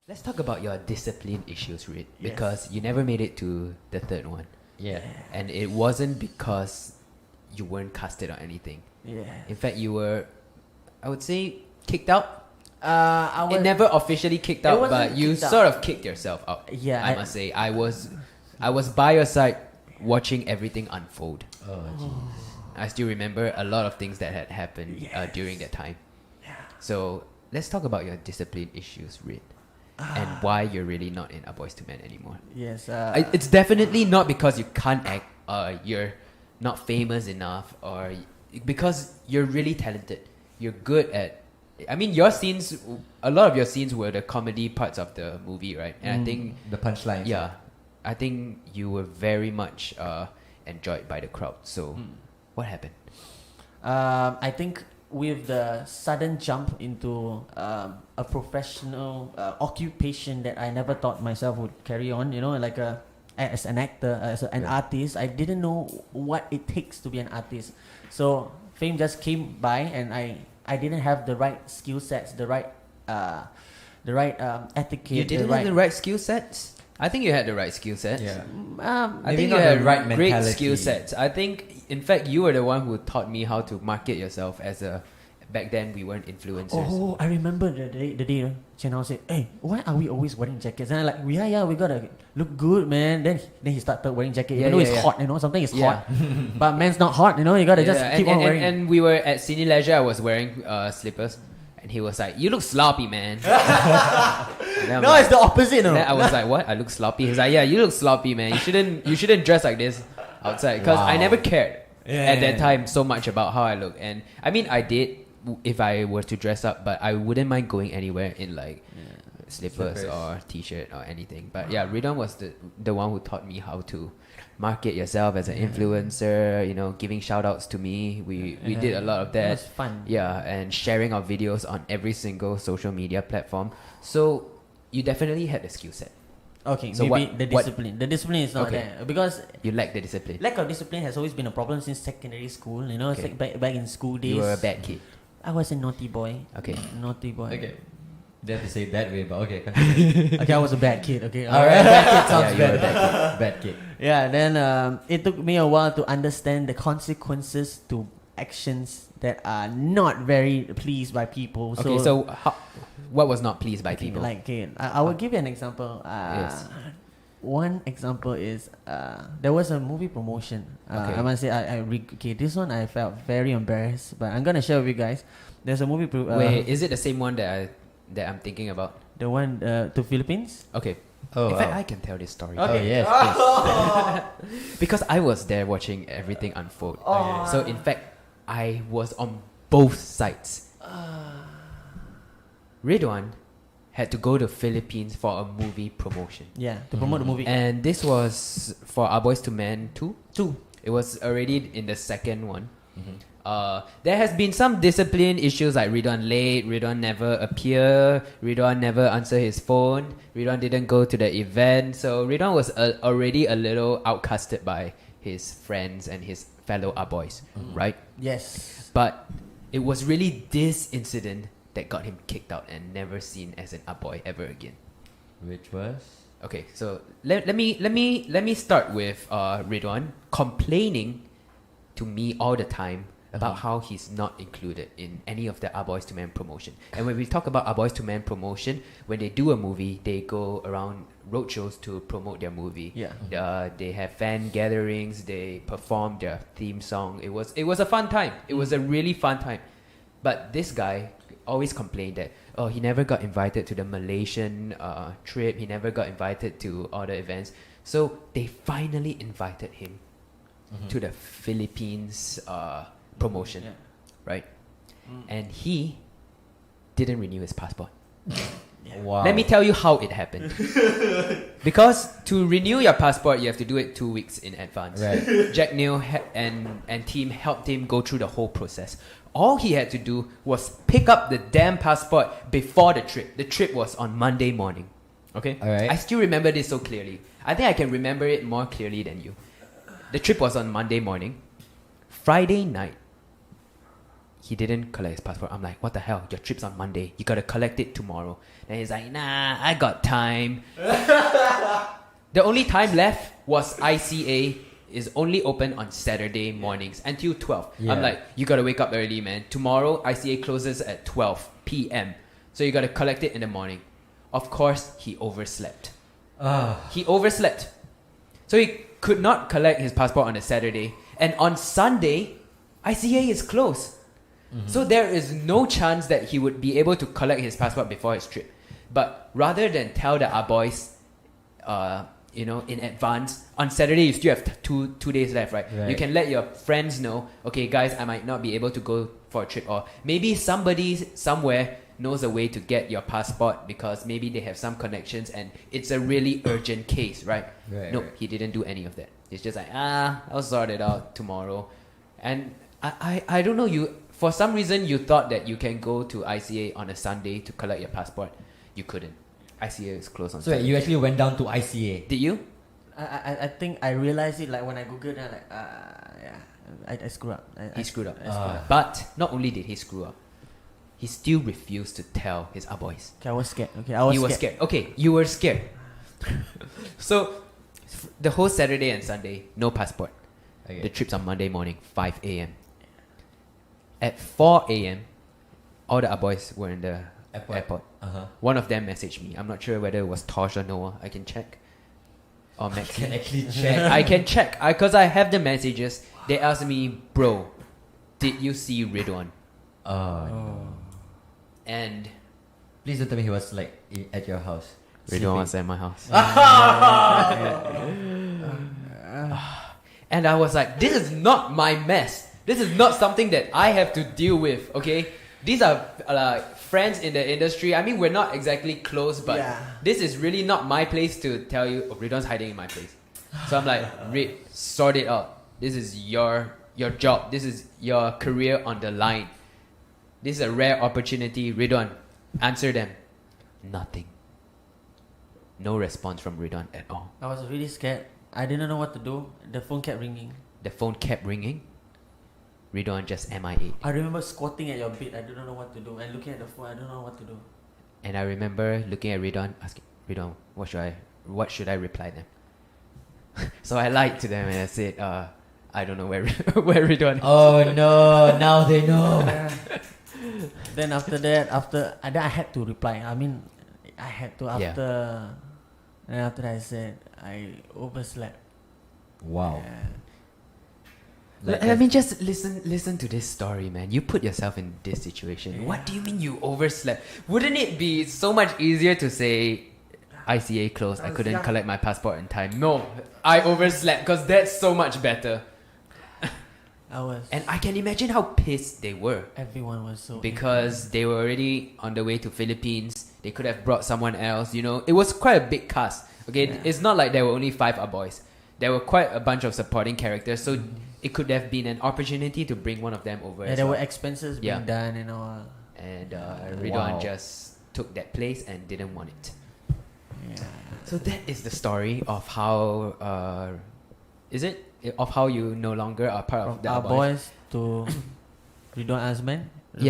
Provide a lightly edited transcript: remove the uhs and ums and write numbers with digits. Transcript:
Let's talk about your discipline issues, Rid, Yes. because you never made it to the third one. Yeah. And it wasn't because you weren't casted or anything. Yeah. In fact, you were, I would say, kicked out. I was It never officially kicked It out, wasn't but you kicked out. sort of kicked yourself out. Yeah, I must say, I was by your side, watching everything unfold. Oh, geez. I still remember a lot of things that had happened Yes. during that time. Yeah. So let's talk about your discipline issues, Rid, and why you're really not in A Boys to Men anymore. Yes. It's definitely not because you can't act, or you're not famous enough, or because you're really talented. You're good at. I mean, your scenes. A lot of your scenes were the comedy parts of the movie, right? And I think, The punchlines. yeah, I think you were very much enjoyed by the crowd. So, what happened? I think with the sudden jump into a professional occupation that I never thought myself would carry on, like as an actor, as an Yeah. artist, I didn't know what it takes to be an artist. So fame just came by, and I didn't have the right skill sets, the right etiquette. You didn't have the right skill sets. I think you had the right skill sets. Yeah. I Maybe think not you the had right great mentality. skill sets. I think, in fact, you were the one who taught me how to market yourself as a. Back then, we weren't influencers. Oh, I remember the day Chen Hao said, "Hey, why are we always wearing jackets?" And I'm like, yeah, we gotta look good, man. Then he started wearing jacket, even though it's hot, something is Yeah. hot, but man's not hot, you gotta just keep on wearing. And we were at Cine Leisure. I was wearing slippers, and he was like, "You look sloppy, man." And then I'm No, like- it's the opposite. No, and then I was like, "What? I look sloppy?" He's like, "Yeah, you look sloppy, man. You shouldn't dress like this outside." Because I Wow. never cared at that Yeah. time so much about how I look, and I mean, I did if I were to dress up, but I wouldn't mind going anywhere in like slippers or t-shirt or anything. But yeah, Ridhwan was the one who taught me how to market yourself as an influencer. Giving shout outs to me. We did a lot of It that. was fun. Yeah, and sharing our videos on every single social media platform. So you definitely had the skill set. Okay, So maybe what- the what- discipline. The discipline is not Okay. there because You lack the discipline. lack of discipline has always been a problem since secondary school. It's Okay. like back in school days. You were a bad kid. I was a naughty boy. Okay. Naughty boy. Okay. Dare to say it that way, but okay, continue. Okay, I was a bad kid. Okay. Alright, bad kid sounds Yeah, you were a better. Bad kid. Yeah, then it took me a while to understand the consequences to actions that are not very pleased by people. Okay, so what was not pleased by okay, people? like, okay, I will give you an example. Yes. One example is there was a movie promotion. Okay. I must say, okay, this one I felt very embarrassed, but I'm gonna share with you guys. There's a movie. Wait, is it the same one that I'm thinking about? The one to Philippines. Okay. Oh, In fact, wow. I can tell this story. Oh, yes, please. Because I was there watching everything unfold. Oh. So in fact, I was on both sides. Ridhwan had to go to Philippines for a movie promotion. Yeah, to promote the movie. And this was for Our Boys to Men 2. Two. It was already in the second one. There has been some discipline issues like Ridhwan late, Ridhwan never appear, Ridhwan never answer his phone, Ridhwan didn't go to the event. So Ridhwan was already a little outcasted by his friends and his fellow boys, right? Yes. But it was really this incident that got him kicked out and never seen as an boy ever again. Which was? Okay, so let me start with Ridhwan complaining to me all the time about how he's not included in any of the Our Boys to Men promotion. And when we talk about Our Boys to Men promotion, when they do a movie, they go around roadshows to promote their movie. Yeah. They have fan gatherings. They perform their theme song. It was a fun time. It was a really fun time. But this guy always complained that he never got invited to the Malaysian trip. He never got invited to all the events. So they finally invited him to the Philippines promotion, Yeah. right? And he didn't renew his passport. Wow. Let me tell you how it happened. Because to renew your passport, you have to do it 2 weeks in advance. Right. Jack Neil and team helped him go through the whole process. All he had to do was pick up the damn passport before the trip. The trip was on Monday morning. Okay? Alright. I still remember this so clearly. I think I can remember it more clearly than you. The trip was on Monday morning. Friday night, he didn't collect his passport. I'm like, what the hell? Your trip's on Monday. You gotta collect it tomorrow. And he's like, nah, I got time. The only time left was ICA is only open on Saturday mornings until 12. Yeah. I'm like, you gotta wake up early, man. Tomorrow, ICA closes at 12 p.m. So you gotta collect it in the morning. Of course, he overslept. He overslept. So he could not collect his passport on a Saturday. And on Sunday, ICA is closed. So there is no chance that he would be able to collect his passport before his trip. But rather than tell the boys, in advance, on Saturday you still have two days left, right? You can let your friends know, okay, guys, I might not be able to go for a trip. Or maybe somebody somewhere knows a way to get your passport because maybe they have some connections and it's a really urgent case, right? Nope, he didn't do any of that. It's just like, I'll sort it out tomorrow. And I don't know, for some reason you thought that you can go to ICA on a Sunday to collect your passport. You couldn't. ICA is closed on So Sunday. you actually went down to ICA. Did you? I think I realized it like when I googled and I screwed up. He screwed up. I screwed up. But not only did he screw up, he still refused to tell his boys. Okay, I was scared. Okay, I was He was scared. Okay, you were scared. So, the whole Saturday and Sunday, no passport. Okay. The trip's on Monday morning, 5 a.m. At 4 a.m., all the boys were in the airport. One of them messaged me. I'm not sure whether it was Tosh or Noah. I can check. Or Max. Can actually check. I can check. Because I have the messages. They asked me, bro, did you see Ridhwan? And Please don't tell me he was like at your house. Ridhwan was at my house. And I was like, this is not my mess. This is not something that I have to deal with, okay? These are friends in the industry. I mean, we're not exactly close, but this is really not my place to tell you, Ridhwan's hiding in my place. So I'm like, Rid, sort it out. This is your job. This is your career on the line. This is a rare opportunity. Ridhwan, answer them. Nothing. No response from Ridhwan at all. I was really scared. I didn't know what to do. The phone kept ringing. The phone kept ringing. Ridhwan just MIA. I remember squatting at your bed. I didn't know what to do. And looking at the phone, I don't know what to do. And I remember looking at Ridhwan, asking, Ridhwan, what should I reply them? So I lied to them and I said, I don't know where Ridhwan is. Oh no, now they know. Then after that, then I had to reply. I mean, I had to after. And after that, I said I overslept. Wow. Yeah. I mean, just listen to this story, man. You put yourself in this situation. What do you mean you overslept? Wouldn't it be so much easier to say, ICA closed, I couldn't collect my passport in time? No, I overslept because that's so much better. I was. And I can imagine how pissed they were. Everyone was so. Because they were already on the way to Philippines. They could have brought someone else, It was quite a big cast. Okay, it's not like there were only 5 boys. There were quite a bunch of supporting characters. So it could have been an opportunity to bring one of them over. Yeah, there were expenses being done and all. And Ridhwan just took that place and didn't want it. Yeah. So that is the story of how... is it? Of how you no longer are part of the Our boys. boys to Ridhwan Azman